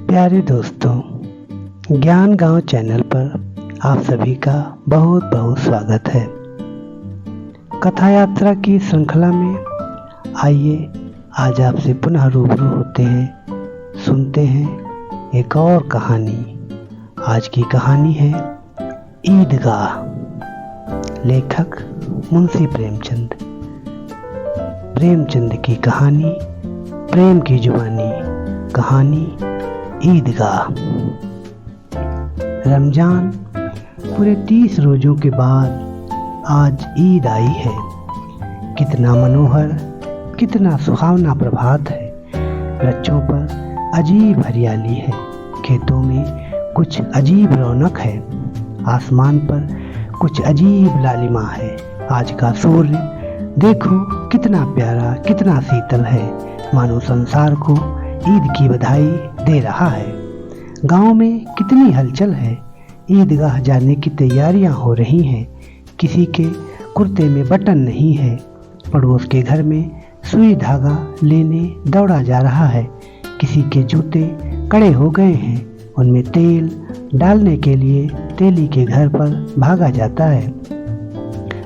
प्यारे दोस्तों, ज्ञान गांव चैनल पर आप सभी का बहुत बहुत स्वागत है। कथा यात्रा की श्रृंखला में आइए आज आपसे पुनः रूबरू होते हैं, सुनते हैं एक और कहानी। आज की कहानी है ईदगाह। लेखक मुंशी प्रेमचंद। प्रेमचंद की कहानी, प्रेम की जुबानी, कहानी ईदगाह। रमजान पूरे 30 रोजों के बाद आज ईद आई है। कितना मनोहर, कितना सुहावना प्रभात है। वृक्षों पर अजीब हरियाली है, खेतों में कुछ अजीब रौनक है, आसमान पर कुछ अजीब लालिमा है। आज का सूर्य देखो कितना प्यारा, कितना शीतल है, मानो संसार को ईद की बधाई दे रहा है। गांव में कितनी हलचल है। ईदगाह जाने की तैयारियां हो रही हैं। किसी के कुर्ते में बटन नहीं है। पड़ोस के घर में सुई धागा लेने दौड़ा जा रहा है। किसी के जूते कड़े हो गए हैं, उनमें तेल डालने के लिए तेली के घर पर भागा जाता है।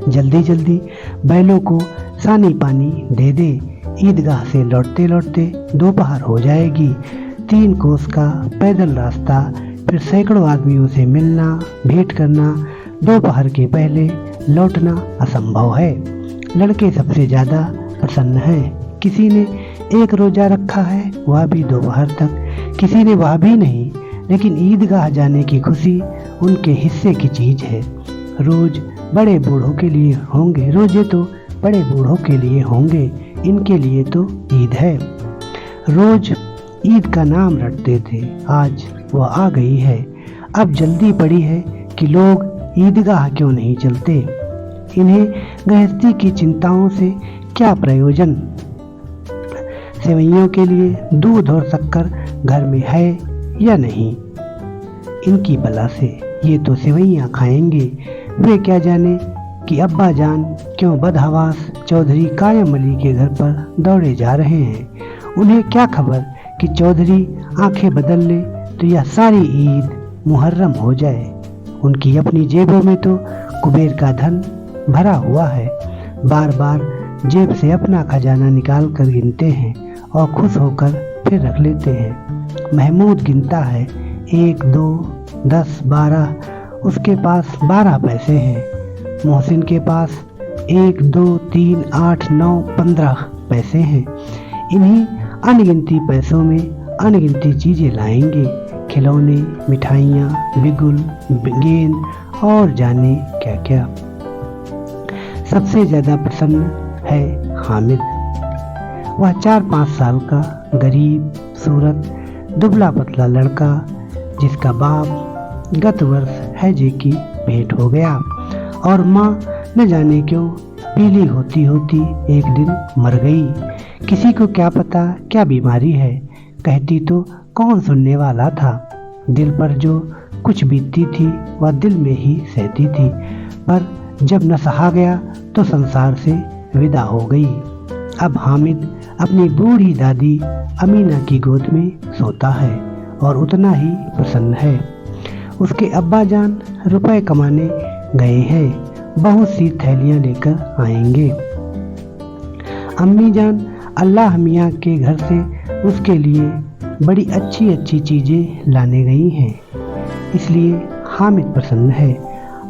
जल्दी जल्दी बैलों को सानी पानी दे दे। ईदगाह से लौटते लौटते दोपहर हो जाएगी। 3 कोस का पैदल रास्ता, फिर सैकड़ों आदमियों से मिलना, भेंट करना। दोपहर के पहले लौटना असंभव है। लड़के सबसे ज़्यादा प्रसन्न हैं। किसी ने एक रोजा रखा है, वह भी दोपहर तक। किसी ने वह भी नहीं, लेकिन ईदगाह जाने की खुशी उनके हिस्से की चीज़ है। रोज बड़े बूढ़ों के लिए होंगे, रोजे तो बड़े बूढ़ों के लिए होंगे, इनके लिए तो ईद है। रोज ईद का नाम रटते थे, आज वह आ गई है। अब जल्दी पड़ी है कि लोग ईदगाह क्यों नहीं चलते। इन्हें गृहस्थी की चिंताओं से क्या प्रयोजन। सेवैयों के लिए दूध और शक्कर घर में है या नहीं, इनकी बला से ये तो सेवैयाँ खाएंगे। वे क्या जाने कि अब्बा जान क्यों बदहवास चौधरी कायम अली के घर पर दौड़े जा रहे हैं। उन्हें क्या खबर कि चौधरी आंखें बदल ले तो यह सारी ईद मुहर्रम हो जाए। उनकी अपनी जेबों में तो कुबेर का धन भरा हुआ है। बार बार जेब से अपना खजाना निकाल कर गिनते हैं और खुश होकर फिर रख लेते हैं। महमूद गिनता है 1, 2, 10, 12। उसके पास 12 पैसे हैं। मोहसिन के पास 1, 2, 3, 8, 9, 15 पैसे हैं। इन्हीं अनगिनती पैसों में अनगिनती चीज़ें लाएंगे। खिलौने, मिठाइयाँ, बिगुल, गेंद और जाने क्या क्या। सबसे ज़्यादा प्रसन्न है हामिद। वह 4-5 साल का गरीब सूरत दुबला पतला लड़का, जिसका बाप गत वर्ष हैजे की भेंट हो गया और माँ न जाने क्यों पीली होती होती एक दिन मर गई। किसी को क्या पता क्या बीमारी है, कहती तो कौन सुनने वाला था। दिल पर जो कुछ बीतती थी वह दिल में ही सहती थी, पर जब न सहा गया तो संसार से विदा हो गई। अब हामिद अपनी बूढ़ी दादी अमीना की गोद में सोता है और उतना ही प्रसन्न है। उसके अब्बा जान रुपए कमाने गए हैं, बहुत सी थैलियां लेकर आएंगे। अम्मी जान अल्लाह मियाँ के घर से उसके लिए बड़ी अच्छी अच्छी चीज़ें लाने गई हैं, इसलिए हामिद प्रसन्न है।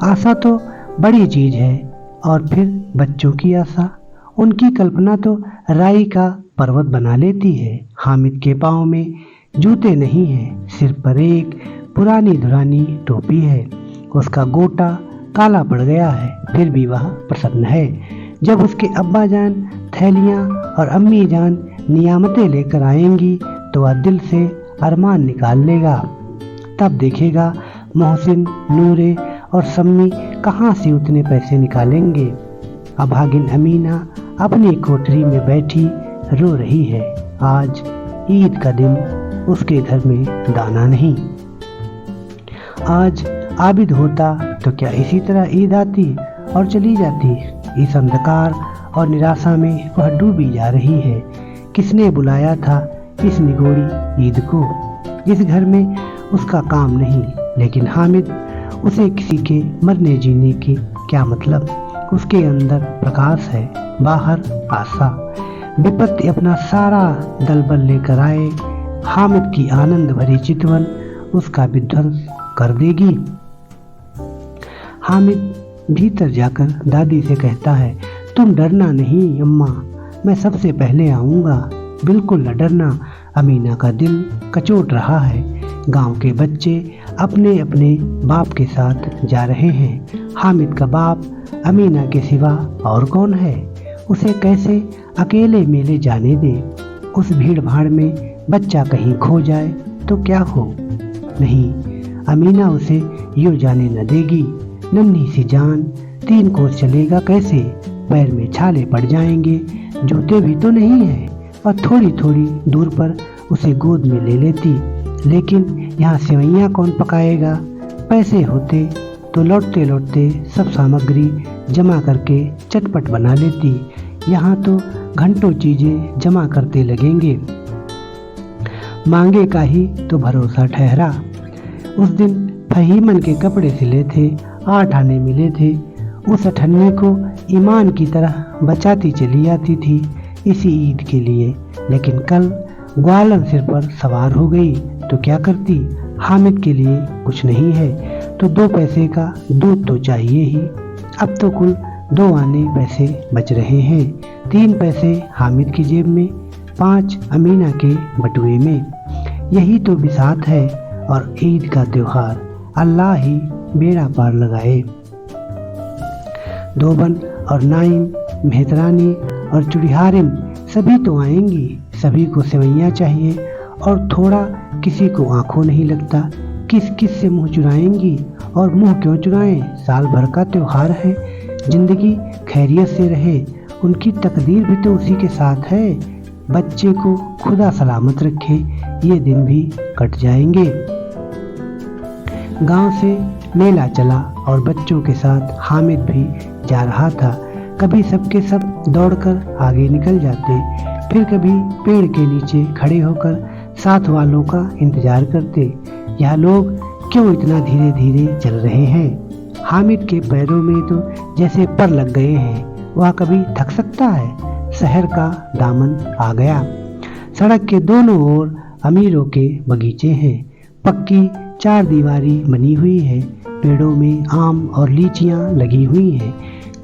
आशा तो बड़ी चीज़ है, और फिर बच्चों की आशा, उनकी कल्पना तो राई का पर्वत बना लेती है। हामिद के पाँव में जूते नहीं हैं, सिर पर एक पुरानी धुरानी टोपी है। उसका गोटा काला पड़ गया है, फिर भी वह प्रसन्न है। जब उसके अब्बा जान थैलियाँ और अम्मी जान नियामतें लेकर आएंगी तो वह दिल से अरमान निकाल लेगा। तब देखेगा मोहसिन, नूरे और सम्मी कहाँ से उतने पैसे निकालेंगे। अभागिन अमीना अपनी कोठरी में बैठी रो रही है। आज ईद का दिन, उसके घर में दाना नहीं। आज आबिद होता तो क्या इसी तरह ईद आती और चली जाती। इस अंधकार और निराशा में वह डूबी जा रही है। किसने बुलाया था इस निगोड़ी ईद को। जिस घर में उसका काम नहीं, लेकिन हामिद, उसे किसी के मरने जीने की क्या मतलब। उसके अंदर प्रकाश है, बाहर आशा। विपत्ति अपना सारा दलबल लेकर आए, हामिद की आनंद भरी चितवन उसका विध्वंस कर देगी। हामिद भीतर जाकर दादी से कहता है, तुम डरना नहीं अम्मा, मैं सबसे पहले आऊँगा, बिल्कुल न डरना। अमीना का दिल कचोट रहा है। गांव के बच्चे अपने अपने बाप के साथ जा रहे हैं। हामिद का बाप अमीना के सिवा और कौन है? उसे कैसे अकेले मेले जाने दे? उस भीड़ भाड़ में बच्चा कहीं खो जाए तो क्या हो? नहीं, अमीना उसे यूं जाने न देगी। नन्ही सी जान 3 कोस चलेगा कैसे? पैर में छाले पड़ जाएंगे, जूते भी तो नहीं है। और थोड़ी थोड़ी दूर पर उसे गोद में ले लेती। लेकिन यहाँ सेवैयाँ कौन पकाएगा? पैसे होते तो लौटते लौटते सब सामग्री जमा करके चटपट बना लेती। यहाँ तो घंटों चीजें जमा करते लगेंगे। मांगे का ही तो भरोसा ठहरा। उस दिन फहीमन के कपड़े सिले थे, 8 आने मिले थे। उस 8 को ईमान की तरह बचाती चली आती थी इसी ईद के लिए। लेकिन कल ग्वालन सिर पर सवार हो गई तो क्या करती? हामिद के लिए कुछ नहीं है तो 2 पैसे का दूध तो चाहिए ही। अब तो कुल 2 आने पैसे बच रहे हैं। 3 पैसे हामिद की जेब में, 5 अमीना के बटुए में। यही तो बिसात है और ईद का त्योहार। अल्लाह ही बेड़ा पार लगाए। धोबन और नाइम, मेहतरानी और चुड़िहारिम सभी तो आएंगी। सभी को सेवैयाँ चाहिए और थोड़ा किसी को आंखों नहीं लगता। किस किस से मुंह चुराएंगी? और मुंह क्यों चुराएं? साल भर का त्योहार है। जिंदगी खैरियत से रहे, उनकी तकदीर भी तो उसी के साथ है। बच्चे को खुदा सलामत रखे, ये दिन भी कट जाएंगे। गांव से मेला चला और बच्चों के साथ हामिद भी जा रहा था। कभी सबके सब दौड़कर आगे निकल जाते, फिर कभी पेड़ के नीचे खड़े होकर साथ वालों का इंतजार करते। यह लोग क्यों इतना धीरे धीरे चल रहे हैं? हामिद के पैरों में तो जैसे पर लग गए हैं। वह कभी थक सकता है? शहर का दामन आ गया। सड़क के दोनों ओर अमीरों के बगीचे हैं। पक्की 4 दीवारी बनी हुई है। पेड़ों में आम और लीचियां लगी हुई हैं।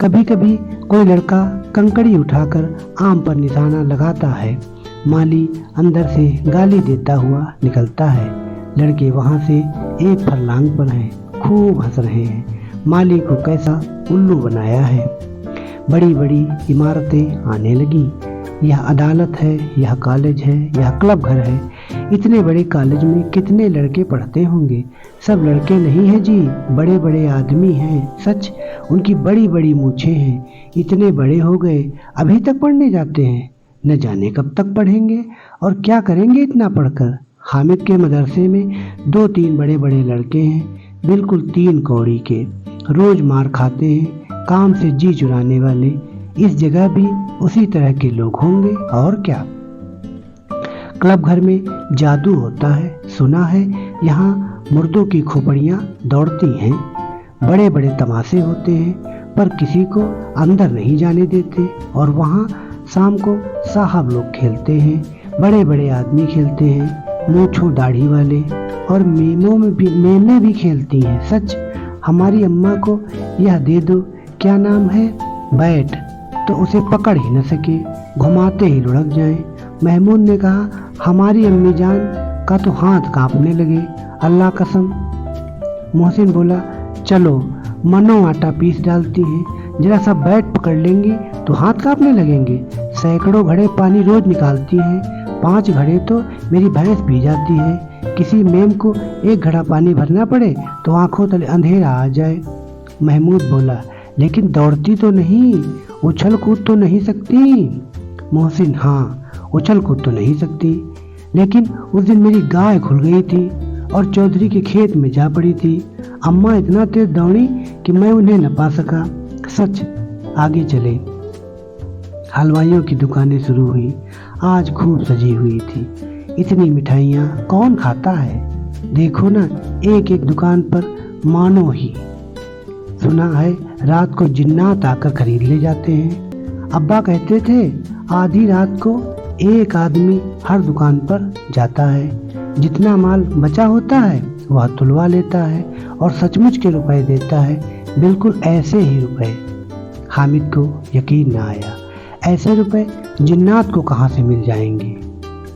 कभी कभी कोई लड़का कंकड़ी उठाकर आम पर निशाना लगाता है। माली अंदर से गाली देता हुआ निकलता है। लड़के वहां से एक फरलांग पर हैं, खूब हंस रहे हैं। माली को कैसा उल्लू बनाया है। बड़ी बड़ी इमारतें आने लगी। यह अदालत है, यह कॉलेज है, यह क्लब घर है। इतने बड़े कॉलेज में कितने लड़के पढ़ते होंगे? सब लड़के नहीं हैं जी, बड़े बड़े आदमी हैं। सच, उनकी बड़ी बड़ी मूछें हैं। इतने बड़े हो गए, अभी तक पढ़ने जाते हैं। न जाने कब तक पढ़ेंगे और क्या करेंगे इतना पढ़कर। हामिद के मदरसे में 2-3 बड़े बड़े लड़के हैं, बिल्कुल 3 कौड़ी के। रोज मार खाते हैं, काम से जी चुराने वाले। इस जगह भी उसी तरह के लोग होंगे और क्या। क्लब घर में जादू होता है, सुना है। यहाँ मुर्दों की खोपड़ियाँ दौड़ती हैं। बड़े बड़े तमाशे होते हैं, पर किसी को अंदर नहीं जाने देते। और वहाँ शाम को साहब लोग खेलते हैं, बड़े बड़े आदमी खेलते हैं, मूंछों दाढ़ी वाले। और मेमें भी खेलती हैं। सच, हमारी अम्मा को यह दे दो, क्या नाम है, बैट, तो उसे पकड़ ही न सके, घुमाते ही लुढ़क जाए। महमूद ने कहा, हमारी अम्मी जान का तो हाथ कांपने लगे, अल्लाह कसम। मोहसिन बोला, चलो, मनो आटा पीस डालती हैं, जरा सा बैट पकड़ लेंगी तो हाथ कांपने लगेंगे। सैकड़ों घड़े पानी रोज निकालती हैं, 5 घड़े तो मेरी भैंस पी जाती है। किसी मेम को 1 घड़ा पानी भरना पड़े तो आंखों तले अंधेरा आ जाए। महमूद बोला, लेकिन दौड़ती तो नहीं, उछल कूद तो नहीं सकती। मोहसिन, हाँ, उछल कूद तो नहीं सकती, लेकिन उस दिन मेरी गाय खुल गई थी और चौधरी के खेत में जा पड़ी थी। अम्मा इतना तेज दौड़ी कि मैं उन्हें न पा सका। सच। आगे चले। हलवाइयों की दुकानें शुरू हुई। आज खूब सजी हुई थी। इतनी मिठाइयाँ कौन खाता है? देखो ना, एक एक दुकान पर मानो ही। सुना है रात को जिन्नात आकर खरीद ले जाते हैं। अब्बा कहते थे आधी रात को एक आदमी हर दुकान पर जाता है, जितना माल बचा होता है वह तुलवा लेता है और सचमुच के रुपए देता है, बिल्कुल ऐसे ही रुपए। हामिद को यकीन न आया, ऐसे रुपए जिन्नात को कहाँ से मिल जाएंगे।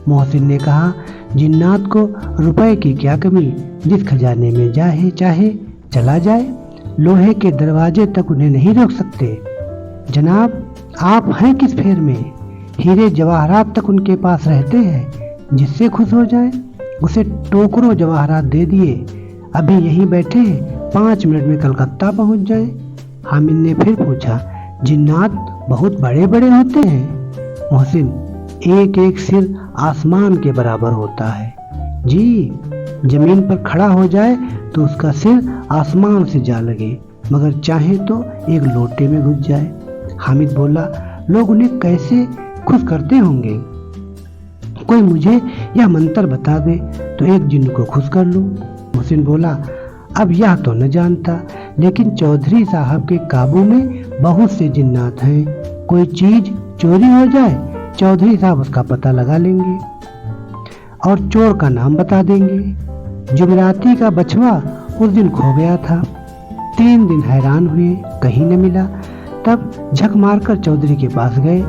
मोहसिन ने कहा, जिन्नात को रुपए की क्या कमी, जिस खजाने में चाहे चला जाए, लोहे के दरवाजे तक उन्हें नहीं रोक सकते। जनाब, आप हैं किस फेर में? हीरे जवाहरात तक उनके पास रहते हैं, जिससे खुश हो जाए उसे टोकरों जवाहरात दे दिए, अभी यहीं बैठे 5 मिनट में कलकत्ता पहुंच जाए। हामिद ने फिर पूछा, जिन्नात बहुत बड़े बड़े होते हैं? मोहसिन, एक एक सिर आसमान के बराबर होता है जी, जमीन पर खड़ा हो जाए तो उसका सिर आसमान से जा लगे, मगर चाहे तो एक लोटे में घुस जाए। हामिद बोला, लोग उन्हें कैसे खुश करते होंगे? कोई मुझे यह मंत्र बता दे तो एक जिन्न को खुश कर लूं। मोहसिन बोला, अब यह तो न जानता, लेकिन चौधरी साहब के काबू में बहुत से जिन्नात हैं। कोई चीज चोरी हो जाए, चौधरी साहब उसका पता लगा लेंगे और चोर का नाम बता देंगे। जुमेराती का बछवा उस दिन खो गया था, 3 दिन हैरान हुए, कहीं न मिला। तब झक मारकर चौधरी के पास गए,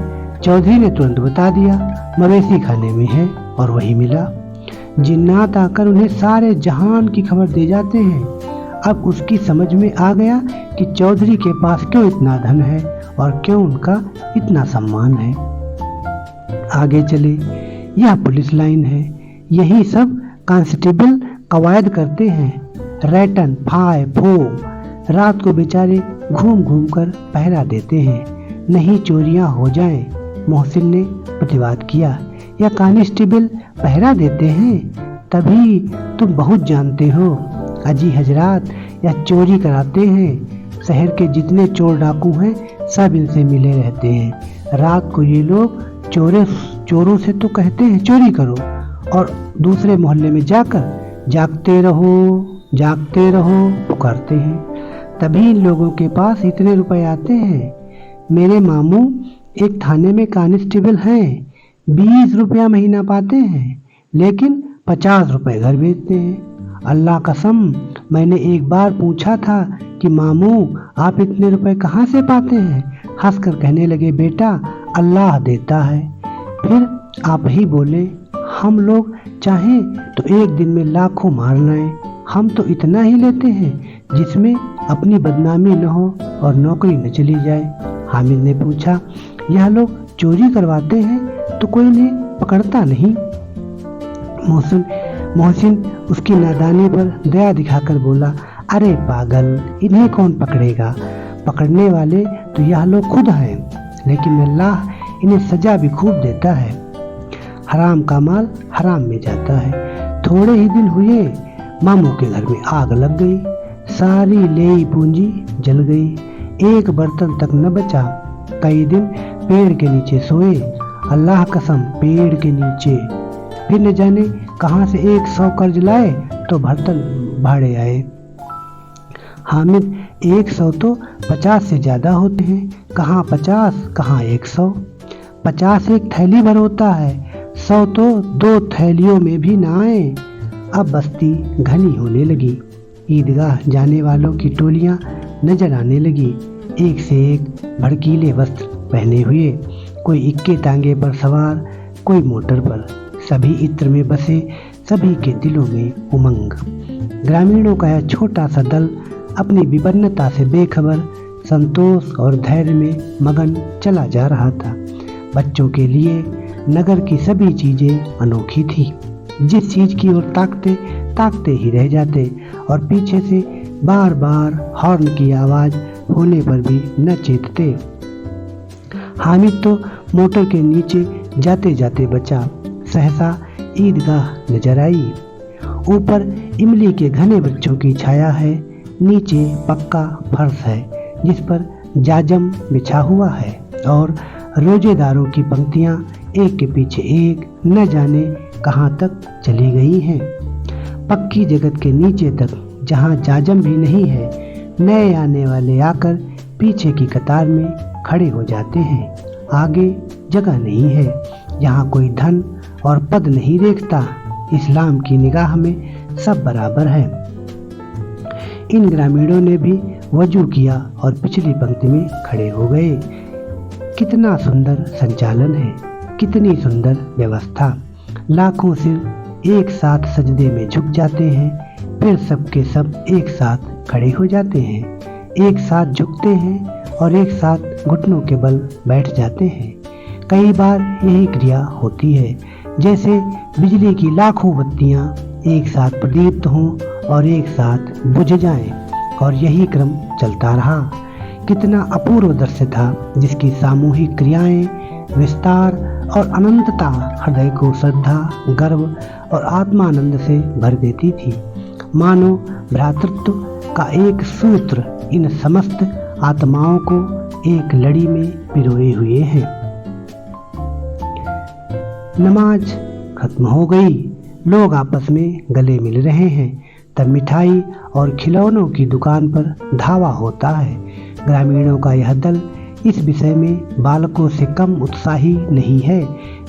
चौधरी ने तुरंत बता दिया, मवेशी खाने में है, और वही मिला। जिन्नात आकर उन्हें सारे जहान की खबर दे जाते हैं। अब उसकी समझ में आ गया कि चौधरी के पास क्यों इतना धन है और क्यों उनका इतना सम्मान है। आगे चले, यह पुलिस लाइन है, यही सब कांस्टेबल कवायद करते हैं। रैटन, फाय, फो रात को बेचारे घूम घूम कर पहरा देते हैं, नहीं चोरियां हो जाएं। मोहसिन ने प्रतिवाद किया, या कांस्टेबल पहरा देते हैं? तभी तुम बहुत जानते हो। अजी हजरात, या चोरी कराते हैं। शहर के जितने चोर डाकू हैं सब इनसे मिले रहते हैं। रात को ये लोग चोरों से तो कहते हैं चोरी करो, और दूसरे मोहल्ले में जाकर जागते रहो पुकारते हैं। तभी इन लोगों के पास इतने रुपए आते हैं। मेरे मामू एक थाने में कांस्टेबल हैं, 20 रुपया महीना पाते हैं, लेकिन 50 रुपए घर भेजते हैं। अल्लाह कसम, मैंने एक बार पूछा था कि मामू आप इतने रुपए कहाँ से पाते हैं? हंसकर कहने लगे, बेटा अल्लाह देता है। फिर आप ही बोले, हम लोग चाहें तो एक दिन में लाखों मार लाएं, हम तो इतना ही लेते हैं जिसमें अपनी बदनामी न हो और नौकरी न चली जाए। हामिद ने पूछा, यह लोग चोरी करवाते हैं तो कोई इन्हें पकड़ता नहीं? मोहसिन उसकी नादानी पर दया दिखाकर बोला, अरे पागल, इन्हें कौन पकड़ेगा? पकड़ने वाले तो यह लोग खुद हैं, लेकिन अल्लाह इन्हें सजा भी खूब देता है। हराम का माल हराम में जाता है। थोड़े ही दिन हुए, मामू के घर में आग लग गई, सारी लेई पूंजी जल गई, एक बर्तन तक न बचा। कई दिन पेड़ के नीचे सोए, अल्लाह कसम पेड़ के नीचे। फिर न जाने कहां से 100 कर्ज लाए तो बर्तन भाड़े आए। हामिद, 100 तो 50 से ज्यादा होते हैं, कहाँ 50 कहाँ 100। 50 एक थैली भर होता है, 100 तो 2 थैलियों में भी ना आए। अब बस्ती घनी होने लगी, ईदगाह जाने वालों की टोलियां नजर आने लगी, एक से एक भड़कीले वस्त्र पहने हुए, कोई इक्के तांगे पर सवार, कोई मोटर पर। सभी इत्र में बसे, सभी के दिलों में उमंग। ग्रामीणों का यह छोटा सा दल अपनी विपन्नता से बेखबर, संतोष और धैर्य में मगन चला जा रहा था। बच्चों के लिए नगर की सभी चीजें अनोखी थी। जिस चीज की ओर ताकते ही रह जाते, और पीछे से बार बार हॉर्न की आवाज होने पर भी न चेतते। हामिद तो मोटर के नीचे जाते जाते बचा। सहसा ईदगाह नजर आई। ऊपर इमली के घने वृक्षों की छाया है, नीचे पक्का फर्श है जिस पर जाजम बिछा हुआ है, और रोजेदारों की पंक्तियां एक के पीछे एक, न जाने कहाँ तक चली गई हैं। पक्की जगत के नीचे तक जहाँ जाजम भी नहीं है, नए आने वाले आकर पीछे की कतार में खड़े हो जाते हैं। आगे जगह नहीं है, यहाँ कोई धन और पद नहीं देखता। इस्लाम की निगाह में सब बराबर है। इन ग्रामीणों ने भी वजू किया और पिछली पंक्ति में खड़े हो गए। कितना सुंदर संचालन है, कितनी सुंदर व्यवस्था। लाखों सिर एक साथ सजदे में झुक जाते हैं, फिर सबके सब एक साथ खड़े हो जाते हैं, एक साथ झुकते हैं और एक साथ घुटनों के बल बैठ जाते हैं। कई बार यही क्रिया होती है, जैसे बिजली की लाखों बत्तियां एक साथ प्रदीप्त हों और एक साथ बुझ जाएं, और यही क्रम चलता रहा। कितना अपूर्व दृश्य था, जिसकी सामूहिक क्रियाएं, विस्तार और अनंतता हृदय को श्रद्धा, गर्व और आत्मानंद से भर देती थी। मानो भ्रातृत्व का एक सूत्र इन समस्त आत्माओं को एक लड़ी में पिरोए हुए है। नमाज खत्म हो गई, लोग आपस में गले मिल रहे हैं, तब मिठाई और खिलौनों की दुकान पर धावा होता है। ग्रामीणों का यह दल इस विषय में बालकों से कम उत्साही नहीं है।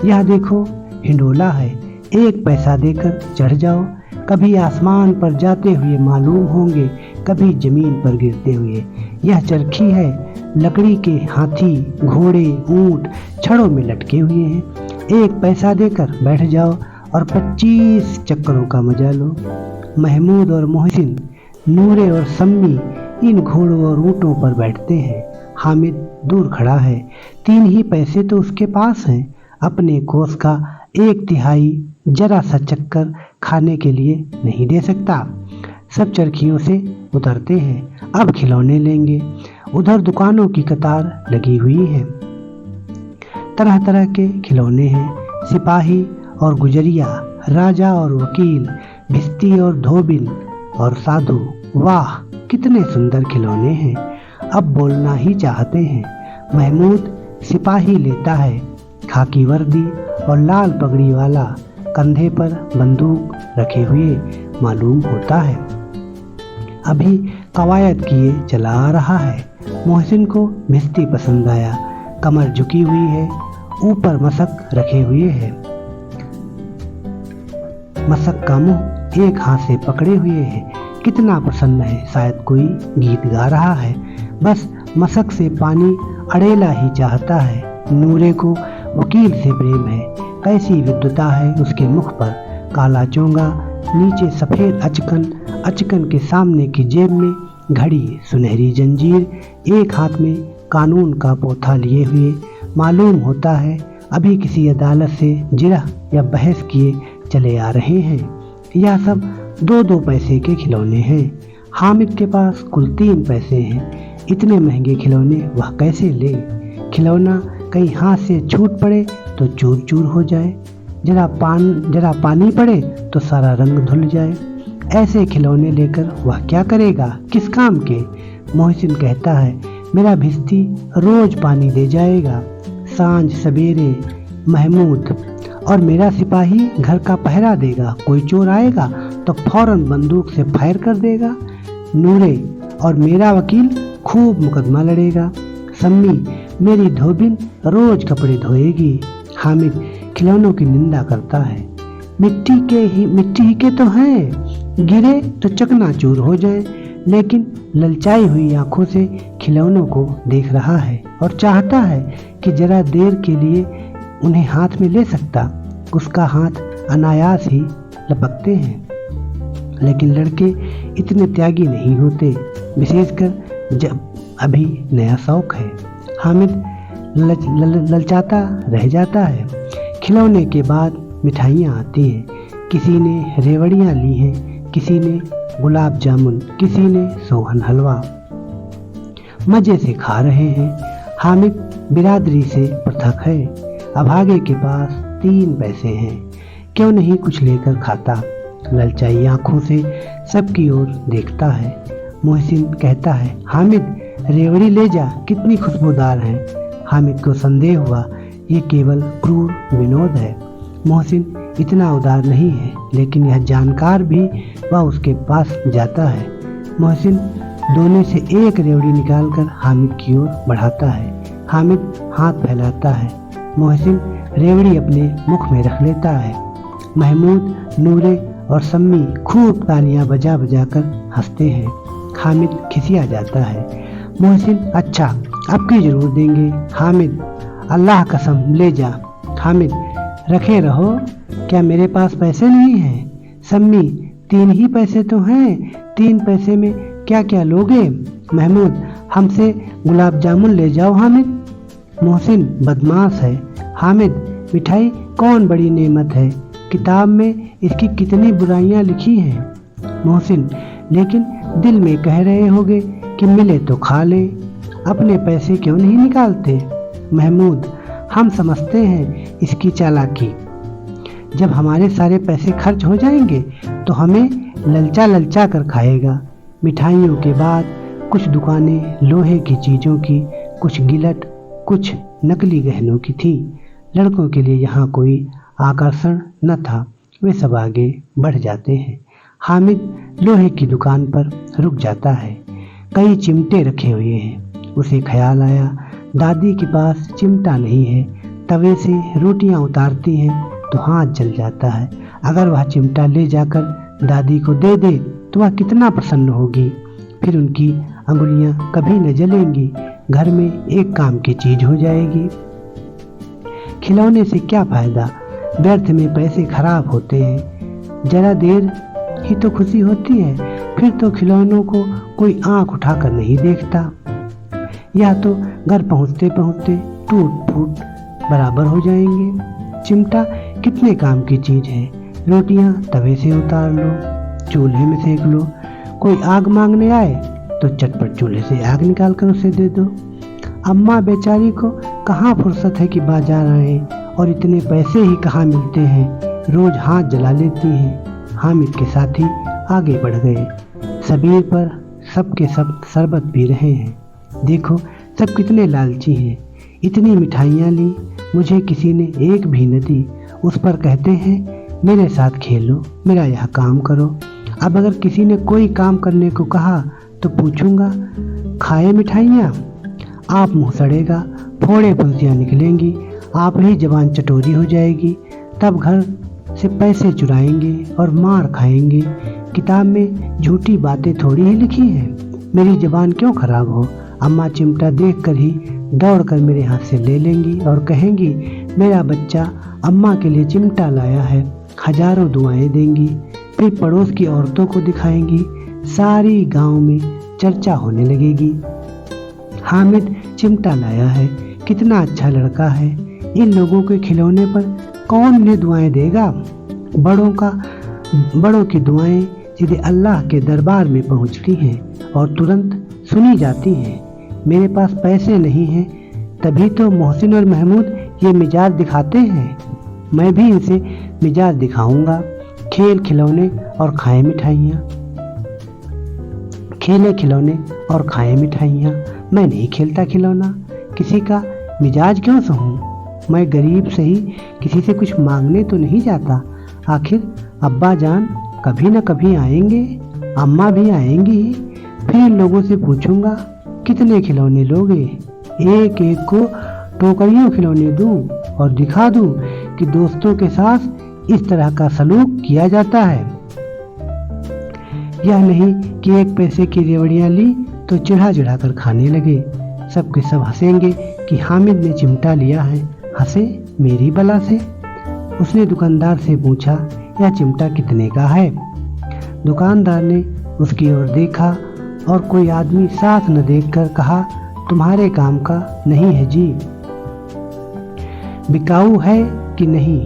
यह देखो, हिंडोला है, 1 पैसा देकर चढ़ जाओ। कभी आसमान पर जाते हुए मालूम होंगे, कभी जमीन पर गिरते हुए। यह चरखी है, लकड़ी के हाथी, घोड़े, ऊंट छड़ों में लटके हुए हैं। 1 पैसा देकर बैठ जाओ और 25 चक्करों का मजा लो। महमूद और मोहसिन, नूरे और सम्मी इन घोड़ों और ऊँटों पर बैठते हैं। हामिद दूर खड़ा है, 3 ही पैसे तो उसके पास हैं। अपने कोष का 1/3 जरा सा चक्कर खाने के लिए नहीं दे सकता। सब चरखियों से उतरते हैं, अब खिलौने लेंगे। उधर दुकानों की कतार लगी हुई है, तरह तरह के खिलौने हैं। सिपाही और गुजरिया, राजा और वकील, भिस्ती और धोबिन और साधु। वाह, कितने सुंदर खिलौने हैं। अब बोलना ही चाहते हैं। महमूद सिपाही लेता है, खाकी वर्दी और लाल पगड़ी वाला, कंधे पर बंदूक रखे हुए मालूम होता है। अभी कवायद किए चला आ रहा है। मोहसिन को भिस्ती पसंद आया, कमर झुकी हुई है, ऊपर मशक रखे हुए है। मशक का मुंह एक हाथ से पकड़े हुए है। कितना प्रसन्न है, शायद कोई गीत गा रहा है। बस मशक से पानी अड़ेला ही चाहता है। नूरे को वकील से प्रेम है। कैसी विद्वता है उसके मुख पर। काला चोंगा, नीचे सफेद अचकन, अचकन के सामने की जेब में घड़ी, सुनहरी जंजीर, एक हाथ में कानून का पोथा लिए हुए। मालूम होता है अभी किसी अदालत से जिरह या बहस किए चले आ रहे हैं। यह सब 2-2 पैसे के खिलौने हैं। हामिद के पास कुल 3 पैसे हैं। इतने महंगे खिलौने वह कैसे ले? खिलौना कहीं हाथ से छूट पड़े तो चूर चूर हो जाए, जरा पानी पड़े तो सारा रंग धुल जाए। ऐसे खिलौने लेकर वह क्या करेगा, किस काम के? मोहसिन कहता है, मेरा भिस्ती रोज पानी दे जाएगा, सांझ सवेरे। महमूद, और मेरा सिपाही घर का पहरा देगा, कोई चोर आएगा तो फौरन बंदूक से फायर कर देगा। नूरे, और मेरा वकील खूब मुकदमा लड़ेगा। सम्मी, मेरी धोबिन रोज कपड़े धोएगी। हामिद खिलौनों की निंदा करता है, मिट्टी ही के तो हैं, गिरे तो चकनाचूर हो जाए। लेकिन ललचाई हुई आंखों से खिलौनों को देख रहा है और चाहता है कि जरा देर के लिए उन्हें हाथ में ले सकता। उसका हाथ अनायास ही लपकते हैं। लेकिन लड़के इतने त्यागी नहीं होते, विशेषकर जब अभी नया शौक है। हामिद ललचाता रह जाता है। खिलौने के बाद मिठाइयाँ आती हैं। किसी ने रेवड़ियाँ ली हैं, किसी ने गुलाब जामुन, किसी ने सोहन हलवा। मजे से खा रहे हैं। हामिद बिरादरी से पृथक है। अभागे के पास 3 पैसे हैं, क्यों नहीं कुछ लेकर खाता? ललचाई आंखों से सबकी ओर देखता है। मोहसिन कहता है, हामिद रेवड़ी ले जा, कितनी खुशबूदार है। हामिद को संदेह हुआ ये केवल क्रूर विनोद है। मोहसिन इतना उदार नहीं है, लेकिन यह जानकार भी वह उसके पास जाता है। मोहसिन दोने से एक रेवड़ी निकालकर हामिद की ओर बढ़ाता है। हामिद हाथ फैलाता है। मोहसिन रेवड़ी अपने मुख में रख लेता है। महमूद, नूरे और सम्मी खूब तालियां बजा बजा कर हंसते हैं। हामिद खिसिया जाता है। मोहसिन, अच्छा अब की जरूर देंगे। हामिद, अल्लाह कसम ले जा। हामिद, रखे रहो, क्या मेरे पास पैसे नहीं हैं? सम्मी, 3 ही पैसे तो हैं, 3 पैसे में क्या क्या लोगे? महमूद, हमसे गुलाब जामुन ले जाओ। हामिद। मोहसिन बदमाश है। हामिद, मिठाई कौन बड़ी नेमत है, किताब में इसकी कितनी बुराइयां लिखी हैं। मोहसिन, लेकिन दिल में कह रहे होगे कि मिले तो खा ले, अपने पैसे क्यों नहीं निकालते? महमूद, हम समझते हैं इसकी चालाकी। जब हमारे सारे पैसे खर्च हो जाएंगे तो हमें ललचा ललचा कर खाएगा। मिठाइयों के बाद कुछ दुकानें लोहे की चीज़ों की, कुछ गिलट, कुछ नकली गहनों की थी। लड़कों के लिए यहाँ कोई आकर्षण न था। वे सब आगे बढ़ जाते हैं। हामिद लोहे की दुकान पर रुक जाता है। कई चिमटे रखे हुए हैं। उसे ख्याल आया, दादी के पास चिमटा नहीं है। तवे से रोटियां उतारती हैं तो हाथ जल जाता है। अगर वह चिमटा ले जाकर दादी को दे दे तो वह कितना प्रसन्न होगी। फिर उनकी अंगुलियां कभी न जलेंगी। घर में एक काम की चीज हो जाएगी। खिलौने से क्या फायदा, व्यर्थ में पैसे खराब होते हैं। जरा देर ही तो खुशी होती है, फिर तो खिलौनों को कोई आंख उठाकर नहीं देखता। या तो घर पहुंचते पहुंचते टूट फूट बराबर हो जाएंगे। चिमटा कितने काम की चीज है। रोटियां तवे से उतार लो, चूल्हे में सेक लो। कोई आग मांगने आए तो चटपट चूल्हे से आग निकाल कर उसे दे दो। अम्मा बेचारी को कहाँ फुर्सत है कि बाजार आए, और इतने पैसे ही कहाँ मिलते हैं, रोज हाथ जला लेती हैं। हामिद के साथी आगे बढ़ गए। सबीर पर सबके सब शरबत पी रहे हैं। देखो सब कितने लालची हैं। इतनी मिठाइयाँ ली, मुझे किसी ने एक भी न दी। उस पर कहते हैं मेरे साथ खेलो, मेरा यह काम करो। अब अगर किसी ने कोई काम करने को कहा तो पूछूंगा, खाए मिठाइयाँ? आप मुँह सड़ेगा, फोड़े फुंसियाँ निकलेंगी, आप ही जबान चटोरी हो जाएगी। तब घर से पैसे चुराएंगे और मार खाएंगे। किताब में झूठी बातें थोड़ी ही लिखी हैं। मेरी जबान क्यों खराब हो। अम्मा चिमटा देखकर ही दौड़कर मेरे हाथ से ले लेंगी और कहेंगी मेरा बच्चा अम्मा के लिए चिमटा लाया है। हजारों दुआएं देंगी। फिर पड़ोस की औरतों को दिखाएंगी। सारी गांव में चर्चा होने लगेगी, हामिद चिमटा लाया है, कितना अच्छा लड़का है। इन लोगों के खिलौने पर कौन उन्हें दुआएं देगा। बड़ों की दुआएं सीधे अल्लाह के दरबार में पहुंचती हैं और तुरंत सुनी जाती हैं। मेरे पास पैसे नहीं हैं, तभी तो मोहसिन और महमूद ये मिजाज दिखाते हैं। मैं भी इसे मिजाज दिखाऊंगा। खेल खिलौने और खाए मिठाइयाँ, खेले खिलौने और खाए मिठाइयाँ। मैं नहीं खेलता खिलौना, किसी का मिजाज क्यों सहूँ। मैं गरीब से ही किसी से कुछ मांगने तो नहीं जाता। आखिर अब्बा जान कभी न कभी आएंगे, अम्मा भी आएंगी। फिर इन लोगों से पूछूंगा कितने खिलौने लोगे। एक एक को टोकरियों खिलौने दूं और दिखा दूं कि दोस्तों के साथ इस तरह का सलूक किया जाता है। यह नहीं कि 1 पैसे की रेवड़ियां ली तो चिढ़ा चिढ़ा कर खाने लगे। सबके सब हंसेंगे कि हामिद ने चिमटा लिया है। हंसे मेरी बला से। उसने दुकानदार से पूछा यह चिमटा कितने का है। दुकानदार ने उसकी ओर देखा और कोई आदमी साथ न देखकर कहा तुम्हारे काम का नहीं है जी। बिकाऊ है कि नहीं।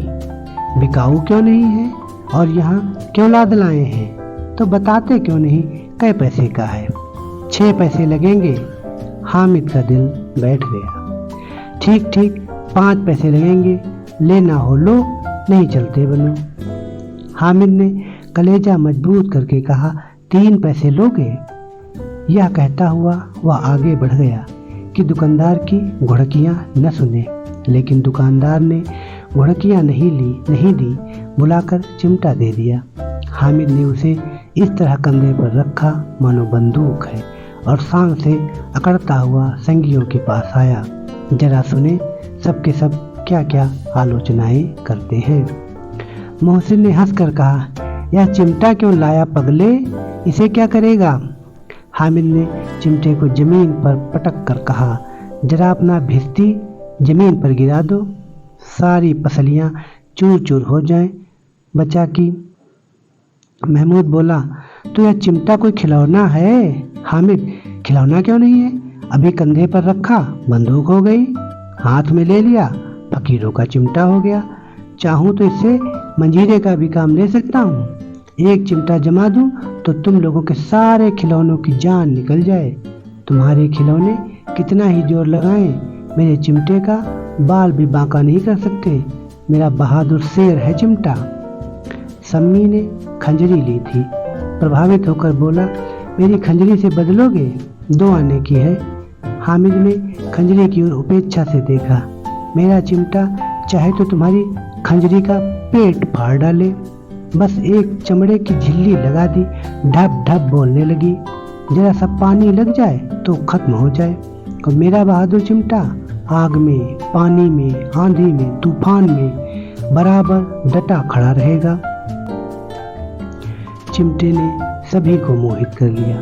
बिकाऊ क्यों नहीं है और यहाँ क्यों लाद लाए हैं, तो बताते क्यों नहीं कै पैसे का है। 6 पैसे लगेंगे। हामिद का दिल बैठ गया। ठीक ठीक 5 पैसे लगेंगे, लेना हो लो, नहीं चलते बनो। हामिद ने कलेजा मजबूत करके कहा 3 पैसे लोगे। यह कहता हुआ वह आगे बढ़ गया कि दुकानदार की घुड़कियां न सुने, लेकिन दुकानदार ने घुड़कियां नहीं दी। बुलाकर चिमटा दे दिया। हामिद ने उसे इस तरह कंधे पर रखा मानो बंदूक है और शान से अकड़ता हुआ संगियों के पास आया। जरा सुने सबके सब क्या क्या आलोचनाएं करते हैं। मोहसिन ने हंसकर कहा, यह चिमटा क्यों लाया पगले, इसे क्या करेगा? हामिद ने चिमटे को जमीन पर पटक कर कहा, जरा अपना भिस्ती जमीन पर गिरा दो, सारी पसलियां चूर चूर हो जाएं। बचा की महमूद बोला, तो यह चिमटा कोई खिलौना है? हामिद, खिलौना क्यों नहीं है, अभी कंधे पर रखा बंदूक हो गई, हाथ में ले लिया फकीरों का चिमटा हो गया। चाहूँ तो इससे मंजीरे का भी काम ले सकता हूँ। एक चिमटा जमा दूँ तो तुम लोगों के सारे खिलौनों की जान निकल जाए। तुम्हारे खिलौने कितना ही जोर लगाएं, मेरे चिमटे का बाल भी बांका नहीं कर सकते। मेरा बहादुर शेर है चिमटा। सम्मी ने खंजरी ली थी, प्रभावित होकर बोला, मेरी खंजरी से बदलोगे? 2 आने की है। हामिद ने खंजरी की ओर उपेक्षा से देखा। मेरा चिमटा चाहे तो तुम्हारी खंजरी का पेट फाड़ डाले। बस एक चमड़े की झिल्ली लगा दी, ढप ढप बोलने लगी। जरा सा पानी लग जाए तो खत्म हो जाए। और मेरा बहादुर चिमटा आग में, पानी में, आंधी में, तूफान में बराबर डटा खड़ा रहेगा। चिमटे ने सभी को मोहित कर लिया।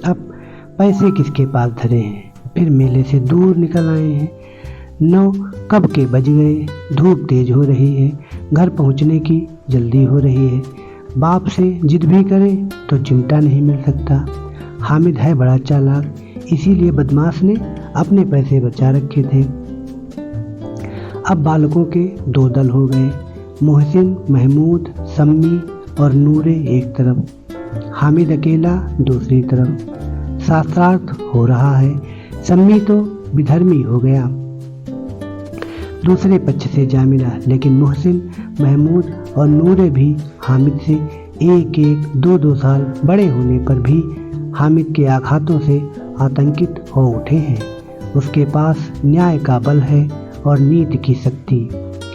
अब पैसे किसके पास धरे हैं, फिर मेले से दूर निकल आए हैं। 9 कब के बज गए, धूप तेज हो रही है, घर पहुंचने की जल्दी हो रही है। बाप से जिद भी करे तो चिमटा नहीं मिल सकता। हामिद है बड़ा चालाक, इसीलिए बदमाश ने अपने पैसे बचा रखे थे। अब बालकों के 2 दल हो गए, मोहसिन, महमूद, सम्मी और नूरे एक तरफ, हामिद अकेला दूसरी तरफ। शास्त्रार्थ हो रहा है। सम्मी तो विधर्मी हो गया, दूसरे पक्ष से जा मिला, लेकिन मोहसिन, महमूद और नूरे भी हामिद से 1-1, 2-2 साल बड़े होने पर भी हामिद के आघातों से आतंकित हो उठे हैं। उसके पास न्याय का बल है और नीति की शक्ति।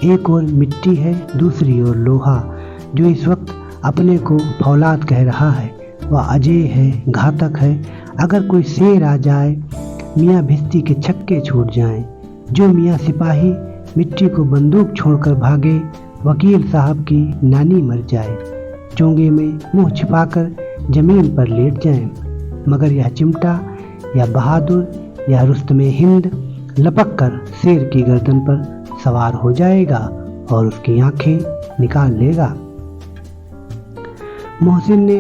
एक ओर मिट्टी है, दूसरी ओर लोहा, जो इस वक्त अपने को फौलाद कह रहा है। वह अजय है, घातक है। अगर कोई शेर आ जाए, मियाँ भिस्ती के छक्के छूट जाएं। जो मियाँ सिपाही मिट्टी को बंदूक छोड़कर भागे, वकील साहब की नानी मर जाए, चोंगे में मुंह छिपाकर जमीन पर लेट जाएं। मगर यह चिमटा या बहादुर या रुस्तमे हिंद लपक कर शेर की गर्दन पर सवार हो जाएगा और उसकी आंखें निकाल लेगा। मोहसिन ने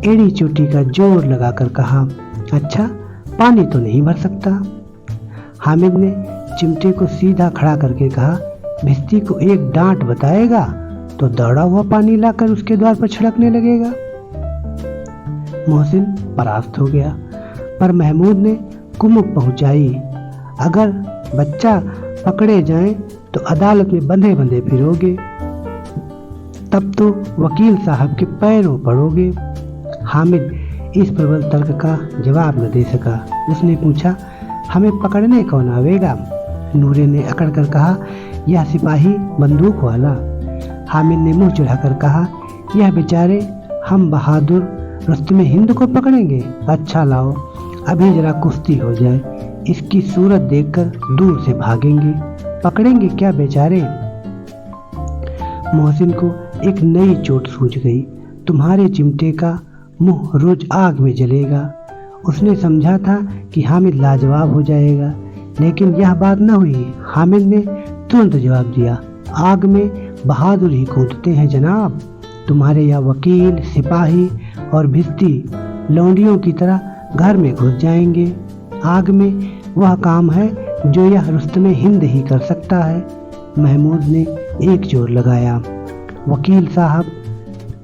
एड़ी चोटी का जोर लगाकर कहा, अच्छा पानी तो नहीं भर सकता। हामिद ने चिमटे को सीधा खड़ा करके कहा, भिस्ती को एक डांट बताएगा तो दौड़ा हुआ पानी लाकर उसके द्वार पर छिड़कने लगेगा। मोहसिन परास्त हो गया, पर महमूद ने कुमुक पहुंचाई, अगर बच्चा पकड़े जाए तो अदालत में बंधे बंधे फिरोगे, तब तो वकील साहब के पैरों पड़ोगे। हामिद इस प्रबल तर्क का जवाब न दे सका। उसने पूछा, हमें पकड़ने कौन आवेगा? नूरे ने अकड़ कर कहा, यह सिपाही बंदूक वाला। हामिद ने मुंह चढ़ाकर कहा, यह बेचारे हम बहादुर रुस्तमे हिंद को पकड़ेंगे? अच्छा लाओ, अभी जरा कुश्ती हो जाए, इसकी सूरत देखकर दूर से भागेंगे। पकड़ेंगे क्या बेचारे? मोहसिन को एक नई चोट सूझ गई। तुम्हारे चिमटे का मुंह रोज आग में जलेगा। उसने समझा था कि हामिद लाजवाब हो जाएगा, लेकिन यह बात न हुई। हामिद ने तुरंत जवाब दिया, आग में बहादुर ही कूदते हैं जनाब। तुम्हारे यह वकील, सिपाही और भिस्ती लौंडियों की तरह घर में घुस जाएंगे। आग में वह काम है जो यह रुस्तमे हिंद ही कर सकता है। महमूद ने एक जोर लगाया, वकील साहब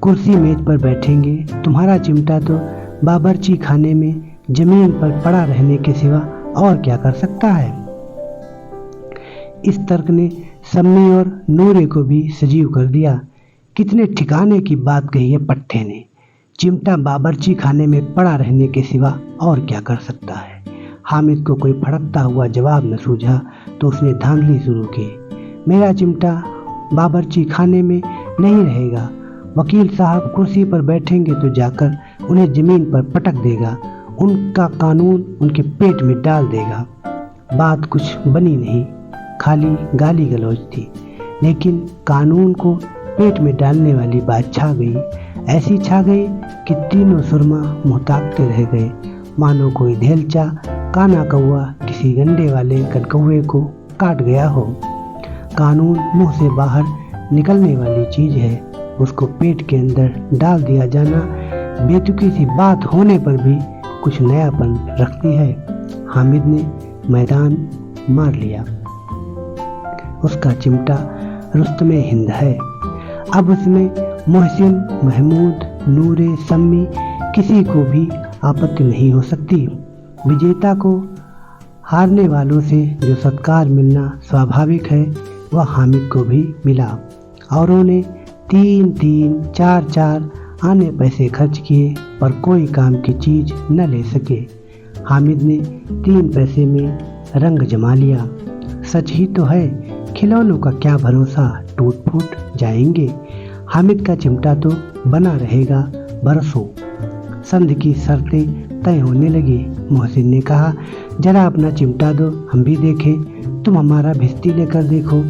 कुर्सी मेज पर बैठेंगे, तुम्हारा चिमटा तो बावर्ची खाने में जमीन पर पड़ा रहने के सिवा और क्या कर सकता है। इस तर्क ने सम्मी और नूरे को भी सजीव कर दिया। कितने ठिकाने की बात कही है पट्टे ने। चिमटा बावर्ची खाने में पड़ा रहने के सिवा और क्या कर सकता है। हामिद को कोई फड़कता हुआ जवाब न सूझा तो उसने धांधली शुरू की, मेरा चिमटा बावर्ची खाने में नहीं रहेगा। वकील साहब कुर्सी पर बैठेंगे तो जाकर उन्हें जमीन पर पटक देगा, उनका कानून उनके पेट में डाल देगा। बात कुछ बनी नहीं, खाली गाली गलौज थी, लेकिन कानून को पेट में डालने वाली बात छा गई। ऐसी छा गई कि तीनों सुरमा मुँह ताकते रह गए, मानो कोई धेलचा काना कौआ किसी गंडे वाले कनकौए को काट गया हो। कानून मुंह से बाहर निकलने वाली चीज है, उसको पेट के अंदर डाल दिया जाना बेतुकी सी बात होने पर भी कुछ नयापन रखती है। हामिद ने मैदान मार लिया। उसका चिमटा रुस्तमे हिंद है। अब उसमें मोहसिन, महमूद, नूरे, सम्मी किसी को भी आपत्ति नहीं हो सकती। विजेता को हारने वालों से जो सत्कार मिलना स्वाभाविक है, वह हामिद को भी मिला। औरों ने 3-3, 4-4 आने पैसे खर्च किए पर कोई काम की चीज न ले सके। हामिद ने 3 पैसे में रंग जमा लिया। सच ही तो है, खिलौनों का क्या भरोसा, टूट फूट जाएंगे। हामिद का चिमटा तो बना रहेगा बरसों। संध की शर्तें तय होने लगी। मोहसिन ने कहा, जरा अपना चिमटा दो, हम भी देखें। तुम हमारा भिस्ती लेकर देखो।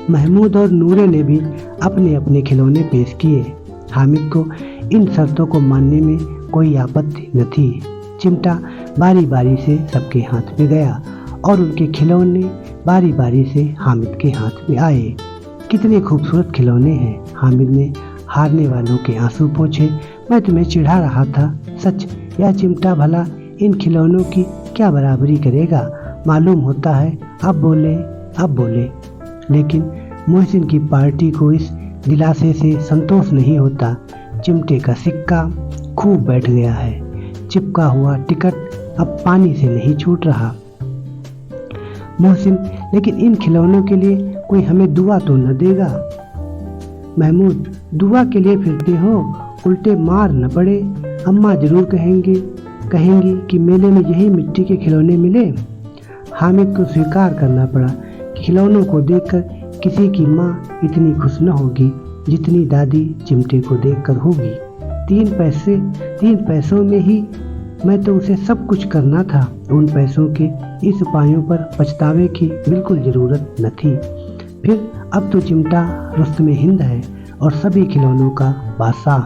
महमूद और नूरे ने भी अपने अपने खिलौने पेश किए। हामिद को इन शर्तों को मानने में कोई आपत्ति न थी। चिमटा बारी बारी से सबके हाथ में गया और उनके खिलौने बारी बारी से हामिद के हाथ में आए। कितने खूबसूरत खिलौने हैं। हामिद ने हारने वालों के आंसू पोंछे। मैं तुम्हें चिढ़ा रहा था, सच यह चिमटा भला इन खिलौनों की क्या बराबरी करेगा। मालूम होता है अब बोले। लेकिन मोहसिन की पार्टी को इस दिलासे से संतोष नहीं होता। चिमटे का सिक्का खूब बैठ गया है। चिपका हुआ टिकट अब पानी से नहीं छूट रहा। मोहसिन, लेकिन इन खिलौनों के लिए कोई हमें दुआ तो न देगा। महमूद, दुआ के लिए फिरते हो, उल्टे मार न पड़े। अम्मा जरूर कहेंगी कि मेले में यही मिट्टी के खिलौने मिले। हामिद को स्वीकार करना पड़ा कि खिलौनों को देखकर किसी की माँ इतनी खुश न होगी जितनी दादी चिमटे को देखकर होगी। 3 पैसों में ही मैं तो उसे सब कुछ करना था। उन पैसों के इस उपायों पर पछतावे की बिल्कुल जरूरत न थी। फिर अब तो चिमटा रुस्तमे हिंद है और सभी खिलौनों का बादशाह।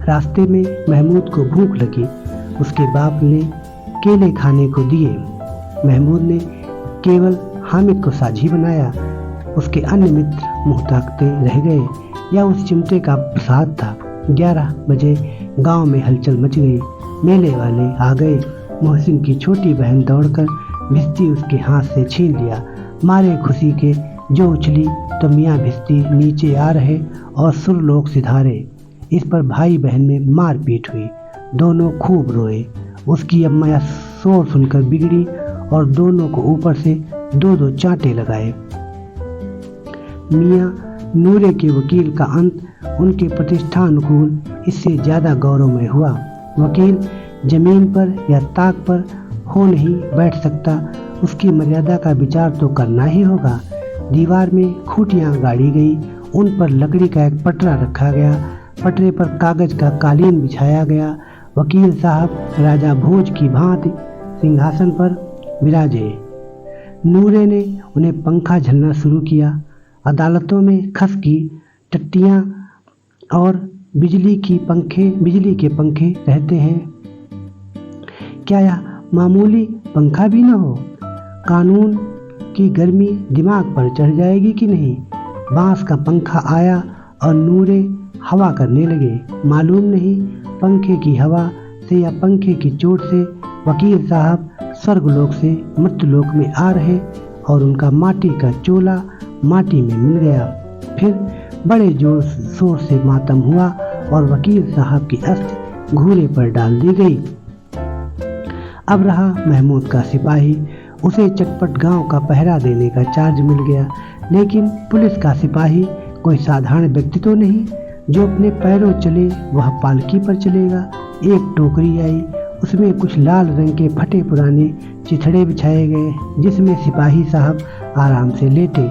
रास्ते में महमूद को भूख लगी। उसके बाप ने केले खाने को दिए। महमूद ने केवल हामिद को साझी बनाया। उसके अन्य मित्र मुंह ताकते रह गए। यह उस चिमटे का प्रसाद था। 11 बजे गांव में हलचल मच गई। मेले वाले आ गए। मोहसिन की छोटी बहन दौड़कर भिस्ती उसके हाथ से छीन लिया। मारे खुशी के जो उछली तो मियाँ भिस्ती नीचे आ रहे और सुरलोक सिधारे। इस पर भाई बहन में मारपीट हुई। दोनों खूब रोए। उसकी अम्मा यह शोर सुनकर बिगड़ी और दोनों को ऊपर से 2-2 चांटे लगाए। मियाँ नूरे के वकील का अंत उनके प्रतिष्ठानुकूल इससे ज्यादा गौरवमय हुआ। वकील जमीन पर या ताक पर हो नहीं बैठ सकता, उसकी मर्यादा का विचार तो करना ही होगा। दीवार में खूंटियां गाड़ी गई, उन पर लकड़ी का एक पटरा रखा गया। पटरे पर कागज का कालीन बिछाया गया। वकील साहब राजा भोज की भांति सिंहासन पर विराजे। नूरे ने उन्हें पंखा झलना शुरू किया। अदालतों में खस की टट्टियां और बिजली के पंखे रहते हैं। क्या यह मामूली पंखा भी न हो? कानून की गर्मी दिमाग पर चढ़ जाएगी कि नहीं। बांस का पंखा आया और नूरे हवा करने लगे। मालूम नहीं पंखे की हवा से या पंखे की चोट से वकील साहब स्वर्गलोक से मृत्युलोक में आ रहे और उनका माटी का चोला माटी में मिल गया। फिर बड़े जोर शोर से मातम हुआ और वकील साहब की अस्थि घूरे पर डाल दी गई। अब रहा महमूद का सिपाही। उसे चटपट गांव का पहरा देने का चार्ज मिल गया। लेकिन पुलिस का सिपाही कोई साधारण व्यक्ति तो नहीं जो अपने पैरों चले वह पालकी पर चलेगा। एक टोकरी आई, उसमें कुछ लाल रंग के फटे पुराने चिथड़े बिछाए गए जिसमें सिपाही साहब आराम से लेटे।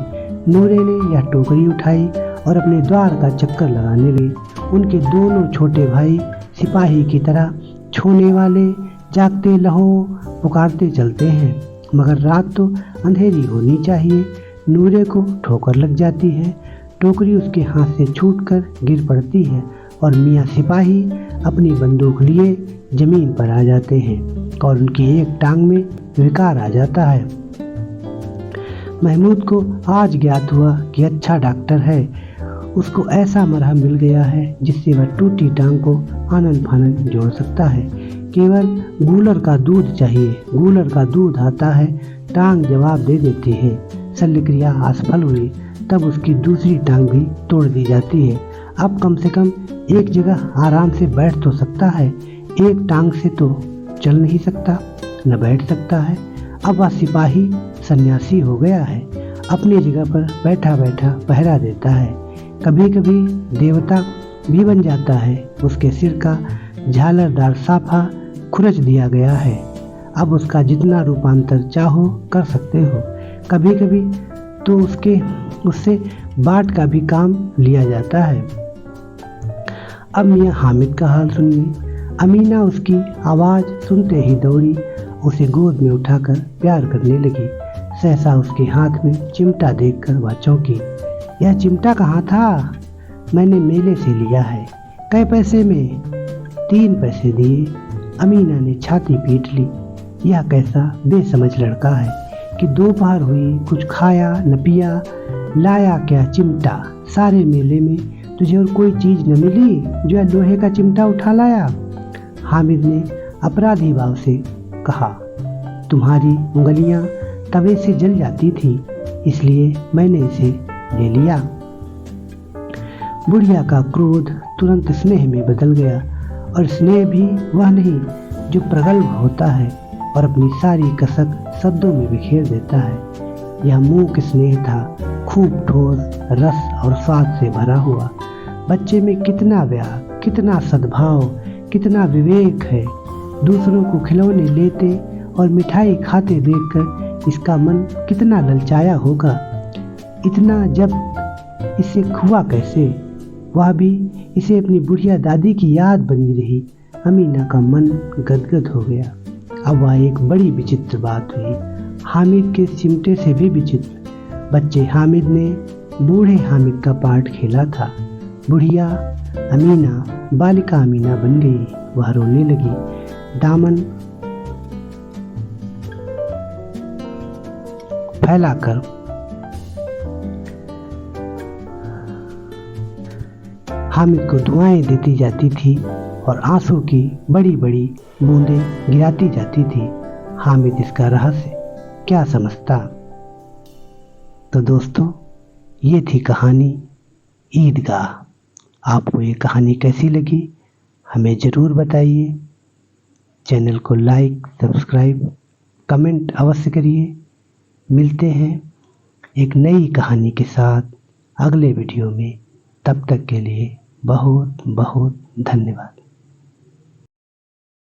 नूरे ने यह टोकरी उठाई और अपने द्वार का चक्कर लगाने लगे। उनके दोनों छोटे भाई सिपाही की तरह छोने वाले जागते लहो पुकारते चलते हैं, मगर रात तो अंधेरी होनी चाहिए। नूरे को ठोकर लग जाती है, टोकरी उसके हाथ से छूटकर गिर पड़ती है और मियाँ सिपाही अपनी बंदूक लिए जमीन पर आ जाते हैं और उनकी एक टांग में विकार आ जाता है। महमूद को आज ज्ञात हुआ कि अच्छा डॉक्टर है, उसको ऐसा मरहम मिल गया है जिससे वह टूटी टांग को आनन फानन जोड़ सकता है। केवल गूलर का दूध चाहिए, गूलर का दूध आता है, टांग जवाब दे देती है। शल्यक्रिया असफल हुई तब उसकी दूसरी टांग भी तोड़ दी जाती है। अब कम से कम एक जगह आराम से बैठ तो सकता है, एक टांग से तो चल नहीं सकता, न बैठ सकता है। अब वह सिपाही सन्यासी हो गया है, अपनी जगह पर बैठा बैठा पहरा देता है। कभी कभी देवता भी बन जाता है, उसके सिर का झालरदार साफा खुरच दिया गया है। अब उसका जितना रूपांतर चाहो कर सकते हो। कभी कभी तो उससे बाट का भी काम लिया जाता है। अब मियाँ हामिद का हाल सुनिए। अमीना उसकी आवाज़ सुनते ही दौड़ी, उसे गोद में उठाकर प्यार करने लगी। सहसा उसके हाथ में चिमटा देखकर वह चौंकी। यह चिमटा कहाँ था? मैंने मेले से लिया है। कै पैसे में? 3 पैसे दिए। अमीना ने छाती पीट ली। यह कैसा बेसमझ लड़का है कि दोपहर हुई, कुछ खाया न पिया, लाया क्या चिमटा। सारे मेले में तुझे और कोई चीज न मिली जो यह लोहे का चिमटा उठा लाया? हामिद ने अपराधी भाव से कहा, तुम्हारी उंगलियां तवे से जल जाती थी, इसलिए मैंने इसे ले लिया। बुढ़िया का क्रोध तुरंत स्नेह में बदल गया, और स्नेह भी वह नहीं जो प्रगल्भ होता है और अपनी सारी कसक शब्दों में बिखेर देता है। यह मूक स्नेह था, खूब ठोस, रस और स्वाद से भरा हुआ। बच्चे में कितना व्याह, कितना सद्भाव, कितना विवेक है। दूसरों को खिलौने लेते और मिठाई खाते देखकर इसका मन कितना ललचाया होगा। इतना जब इसे खुआ कैसे? वह भी इसे अपनी बुढ़िया दादी की याद बनी रही। अमीना का मन गदगद हो गया। अब वह एक बड़ी विचित्र बात हुई, हामिद के चिमटे से भी विचित्र। बच्चे हामिद ने बूढ़े हामिद का पार्ट खेला था। बुढ़िया अमीना बालिका अमीना बन गई। वह रोने लगी, दामन फैलाकर हामिद को दुआएं देती जाती थी और आंसू की बड़ी बड़ी बूंदें गिराती जाती थी। हामिद इसका रहस्य क्या समझता? तो दोस्तों, ये थी कहानी ईदगाह। आपको ये कहानी कैसी लगी हमें ज़रूर बताइए। चैनल को लाइक, सब्सक्राइब, कमेंट अवश्य करिए। मिलते हैं एक नई कहानी के साथ अगले वीडियो में। तब तक के लिए बहुत बहुत धन्यवाद।